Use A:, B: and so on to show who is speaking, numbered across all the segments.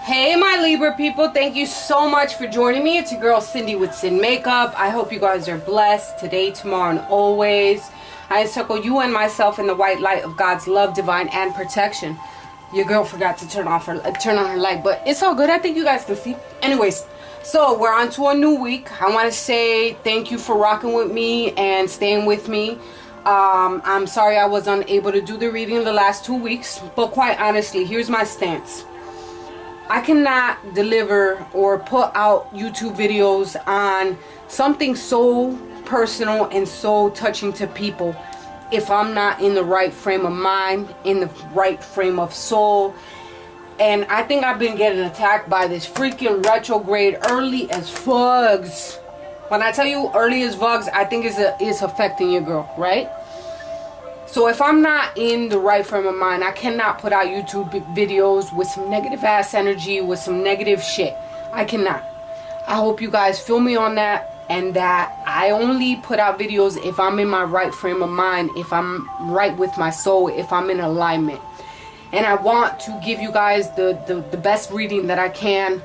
A: Hey my Libra people, thank you so much for joining me. It's your girl Cindy with Sin Makeup. I hope you guys are blessed today, tomorrow, and always. I encircle you and myself in the white light of God's love, divine, and protection. Your girl forgot to turn on her light, but it's all good. I think you guys can see. Anyways, so we're on to a new week. I want to say thank you for rocking with me and staying with me. I'm sorry I was unable to do the reading the last 2 weeks, but quite honestly, here's my stance. I cannot deliver or put out YouTube videos on something so personal and so touching to people if I'm not in the right frame of mind, in the right frame of soul. And I think I've been getting attacked by this freaking retrograde early as fugs. When I tell you early as fugs, I think it's affecting your girl, right? So if I'm not in the right frame of mind, I cannot put out YouTube videos with some negative ass energy, with some negative shit. I cannot. I hope you guys feel me on that, and that I only put out videos if I'm in my right frame of mind, if I'm right with my soul, if I'm in alignment. And I want to give you guys the best reading that I can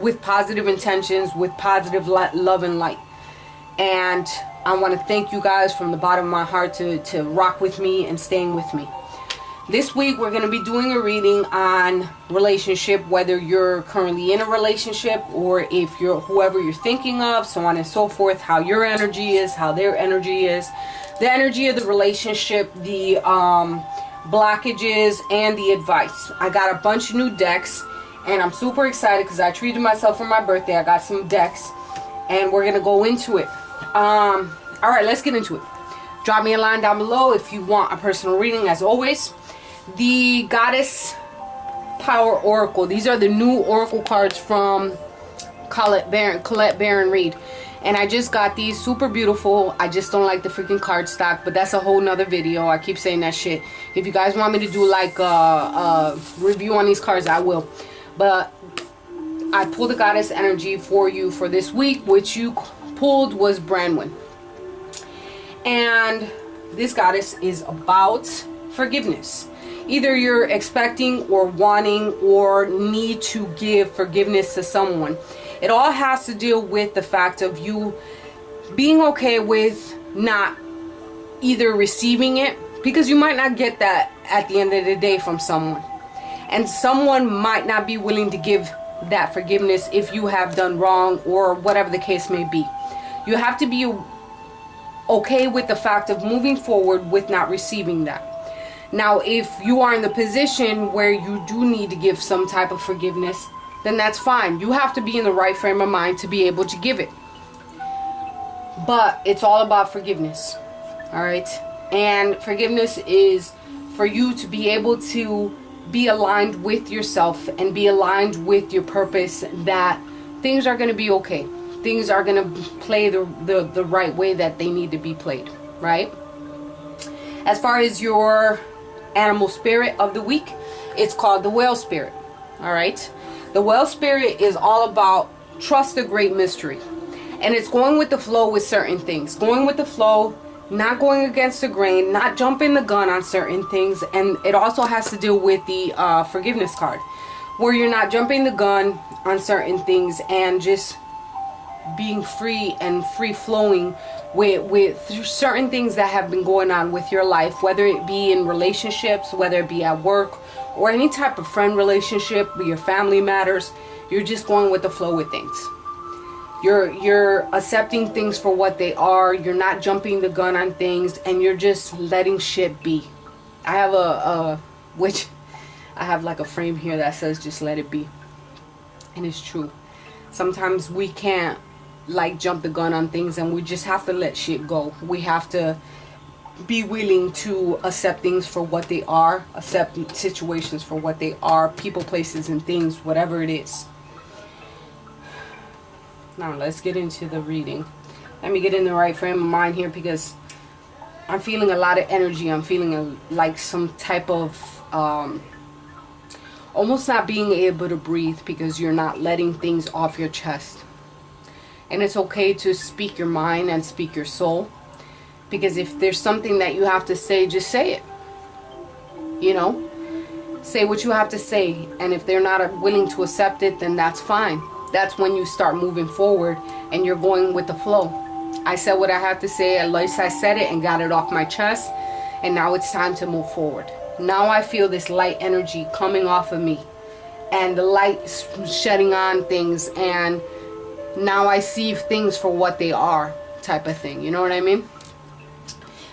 A: with positive intentions, with positive love and light. And I want to thank you guys from the bottom of my heart to rock with me and staying with me. This week we're going to be doing a reading on relationship, whether you're currently in a relationship or if you're whoever you're thinking of, so on and so forth, how your energy is, how their energy is, the energy of the relationship, the blockages, and the advice. I got a bunch of new decks and I'm super excited because I treated myself for my birthday. I got some decks and we're going to go into it. Alright, let's get into it. Drop me a line down below if you want a personal reading, as always. The Goddess Power Oracle. These are the new Oracle cards from Colette Baron Reed. And I just got these, super beautiful. I just don't like the freaking card stock, but that's a whole nother video. I keep saying that shit. If you guys want me to do like a review on these cards, I will. But I pulled the Goddess energy for you for this week, which you pulled was Branwen. And this goddess is about forgiveness. Either you're expecting or wanting or need to give forgiveness to someone. It all has to deal with the fact of you being okay with not either receiving it, because you might not get that at the end of the day from someone. And someone might not be willing to give that forgiveness if you have done wrong or whatever the case may be. You have to be okay with the fact of moving forward with not receiving that. Now, if you are in the position where you do need to give some type of forgiveness, then that's fine. You have to be in the right frame of mind to be able to give it. But it's all about forgiveness. Alright? And forgiveness is for you to be able to be aligned with yourself and be aligned with your purpose, that things are going to be okay. Things are going to play the right way that they need to be played, right? As far as your animal spirit of the week, it's called the whale spirit. All right? The whale spirit is all about trust the great mystery. And it's going with the flow with certain things. Going with the flow, not going against the grain, not jumping the gun on certain things. And it also has to deal with the forgiveness card, where you're not jumping the gun on certain things and just being free and free flowing with certain things that have been going on with your life, whether it be in relationships, whether it be at work, or any type of friend relationship, your family matters. You're just going with the flow with things. You're accepting things for what they are. You're not jumping the gun on things, and you're just letting shit be. I have I have like a frame here that says just let it be. And it's true. Sometimes we can't like jump the gun on things, and we just have to let shit go. We have to be willing to accept things for what they are, accept situations for what they are, people, places, and things, whatever it is. Now let's get into the reading. Let me get in the right frame of mind here, because I'm feeling a lot of energy. I'm feeling like some type of almost not being able to breathe, because you're not letting things off your chest. And it's okay to speak your mind and speak your soul, because if there's something that you have to say, just say it. You know, Say what you have to say, and if they're not willing to accept it, then that's fine. That's when you start moving forward and you're going with the flow. I said what I had to say, at least I said it and got it off my chest, and now it's time to move forward. Now I feel this light energy coming off of me, and the light shedding on things, and now I see things for what they are, type of thing. You know what I mean?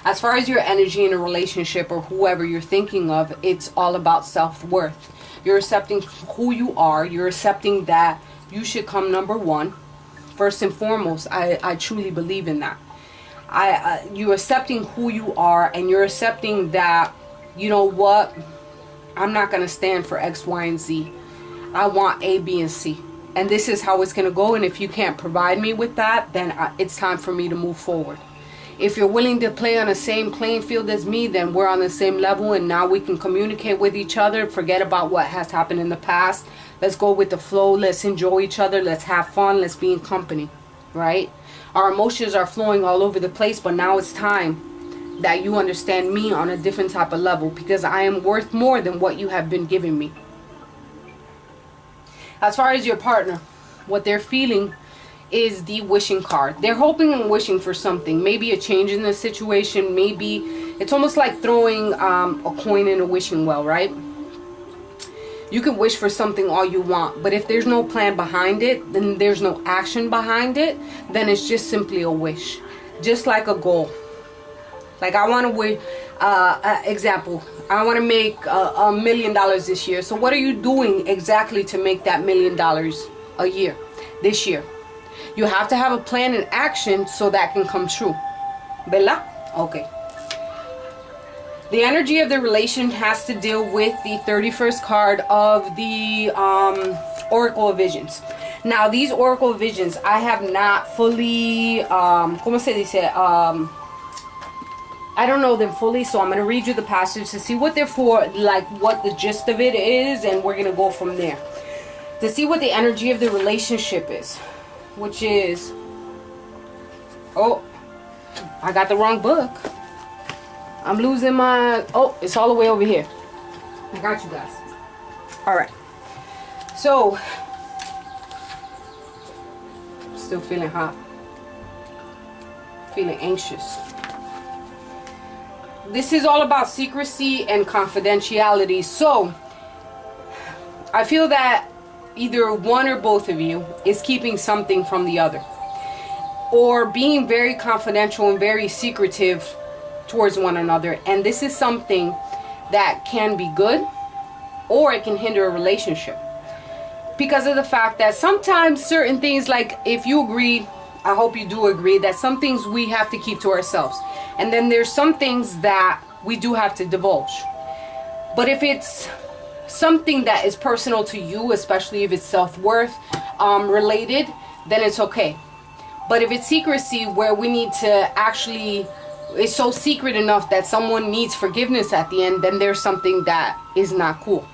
A: As far as your energy in a relationship or whoever you're thinking of, it's all about self-worth. You're accepting who you are. You're accepting that you should come number one. First and foremost, I truly believe in that. You're accepting who you are, and you're accepting that, you know what, I'm not going to stand for X, Y, and Z. I want A, B, and C. And this is how it's going to go. And if you can't provide me with that, then it's time for me to move forward. If you're willing to play on the same playing field as me, then we're on the same level, and now we can communicate with each other. Forget about what has happened in the past. Let's go with the flow. Let's enjoy each other. Let's have fun. Let's be in company, right? Our emotions are flowing all over the place, but now it's time that you understand me on a different type of level, because I am worth more than what you have been giving me. As far as your partner, what they're feeling is the wishing card. They're hoping and wishing for something, maybe a change in the situation. Maybe it's almost like throwing a coin in a wishing well, right? You can wish for something all you want, but if there's no plan behind it, then there's no action behind it, then it's just simply a wish, just like a goal. Like, I want to wish, example, I want to make $1 million this year. So what are you doing exactly to make that $1 million a year, this year? You have to have a plan and action so that can come true. ¿Verdad? Okay. The energy of the relation has to deal with the 31st card of the Oracle of Visions. Now, these Oracle of Visions, I have not fully, ¿cómo se dice? I don't know them fully, so I'm going to read you the passage to see what they're for, like what the gist of it is, and we're going to go from there. To see what the energy of the relationship is. Which is, oh, I got the wrong book. I'm losing my, oh, it's all the way over here. I got you guys. All right. So, still feeling hot. Feeling anxious. This is all about secrecy and confidentiality. So, I feel that either one or both of you is keeping something from the other, or being very confidential and very secretive towards one another. And this is something that can be good, or it can hinder a relationship, because of the fact that sometimes certain things, like if you agree, I hope you do agree, that some things we have to keep to ourselves, and then there's some things that we do have to divulge. But if it's something that is personal to you, especially if it's self-worth related, then it's okay. But if it's secrecy where we need to actually, it's so secret enough that someone needs forgiveness at the end, then there's something that is not cool.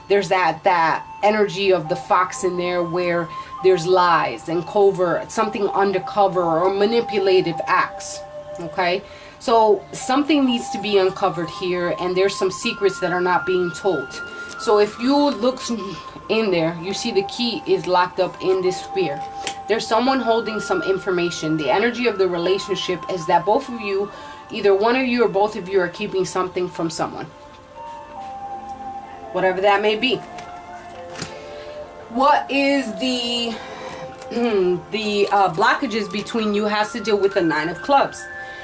A: There's that energy of the fox in there, where there's lies and covert, something undercover or manipulative acts. Okay, so something needs to be uncovered here, and there's some secrets that are not being told. So if you look in there, you see the key is locked up in this sphere. There's someone holding some information. The energy of the relationship is that both of you, either one of you or both of you, are keeping something from someone. Whatever that may be. What is the blockages between you has to deal with the Nine of Clubs.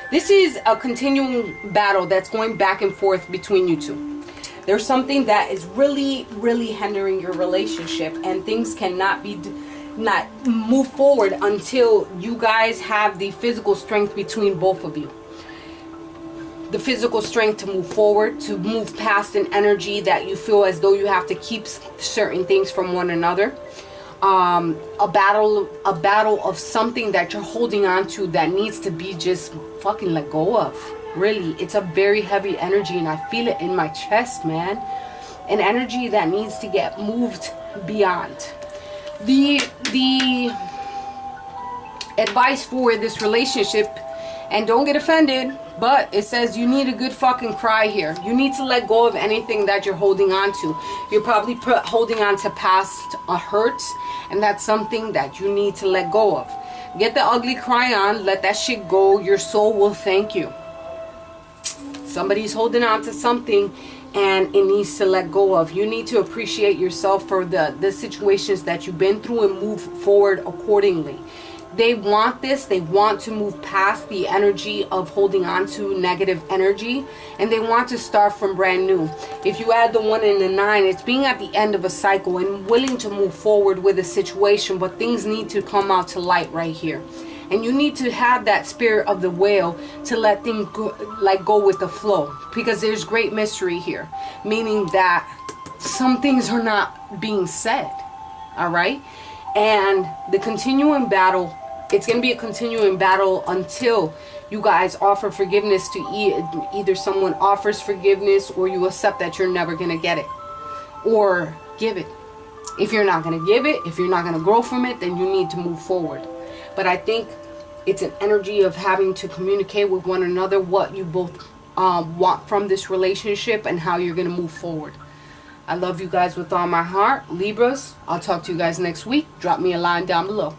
A: This is a continuing battle that's going back and forth between you two. There's something that is really, really hindering your relationship, and things cannot move forward until you guys have the physical strength between both of you. The physical strength to move forward, to move past an energy that you feel as though you have to keep certain things from one another. A battle of something that you're holding on to that needs to be just fucking let go of. Really, it's a very heavy energy, and I feel it in my chest, man. An energy that needs to get moved beyond. The advice for this relationship And don't get offended, but it says you need a good fucking cry here. You need to let go of anything that you're holding on to. You're probably holding on to past hurts, and that's something that you need to let go of. Get the ugly cry on, let that shit go. Your soul will thank you. Somebody's holding on to something and it needs to let go of. You need to appreciate yourself for the situations that you've been through and move forward accordingly. They want this. They want to move past the energy of holding on to negative energy, and they want to start from brand new. If you add the 1 and the 9, it's being at the end of a cycle and willing to move forward with a situation, but things need to come out to light right here. And you need to have that spirit of the whale to let things go, like go with the flow, because there's great mystery here, meaning that some things are not being said. All right. And the continuing battle, it's going to be a continuing battle until you guys offer forgiveness to either someone offers forgiveness or you accept that you're never going to get it or give it. If you're not going to give it, if you're not going to grow from it, then you need to move forward. But I think it's an energy of having to communicate with one another what you both want from this relationship and how you're going to move forward. I love you guys with all my heart. Libras, I'll talk to you guys next week. Drop me a line down below.